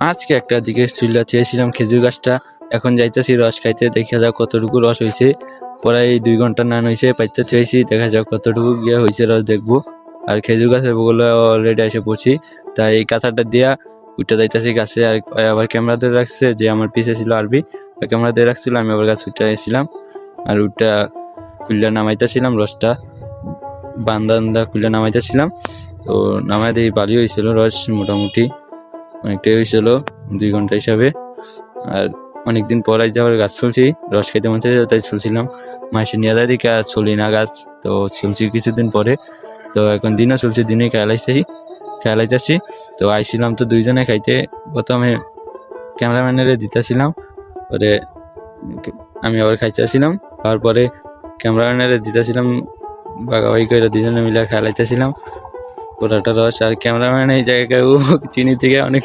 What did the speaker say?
আজকে একটা দিকে চুলা চেয়েছিলাম খেজুর গাছটা, এখন যাইতেছি রস খাইতে, দেখা যাক কতটুকু রস হয়েছে। প্রায় 2 ঘন্টা নান হয়েছে, পাইতে চেয়েছি, দেখা যাক কতটুকু গিয়ে হয়েছে রস দেখবো। আর খেজুর গাছের বগলে অলরেডি এসে পড়ছি, তাই এই কাঁথাটা দিয়া উঠে যাইতেছি গাছে। আর আবার ক্যামেরা ধরে রাখছে, যে আমার পিছে ছিল আরবি, ক্যামেরা দিয়ে রাখছিল, আমি আবার গাছ উঠে এসেছিলাম। আর উঠটা খুললে নামাইতেছিলাম, রসটা বান্দা খুলে নামাইতেছিলাম। তো নামাই দিয়ে ভালো হয়েছিল রস, মোটামুটি অনেকটাই হয়েছিল 2 ঘন্টা হিসাবে। আর অনেকদিন পরে যাওয়ার গাছ চলছি, রস খেতে মন চাইছে, তাই চলছিলাম। মাসে নিয়ে যায় দিকে আর চলি না গাছ, তো চলছি কিছুদিন পরে। তো এখন দিনও চলছে, দিনে খেয়ালাইতেছি। তো আইছিলাম তো 2 জনে খাইতে, প্রথমে ক্যামেরাম্যানের দিতেছিলাম, পরে আমি আবার খাইতেছিলাম, তারপরে ক্যামেরাম্যানের দিতেছিলাম, ভাগাভাগি করে 2 জনে মিলে খেয়ালাইতেছিলাম পুরাটা রস। আর ক্যামেরাম্যান এই জায়গায় চিনি থেকে অনেক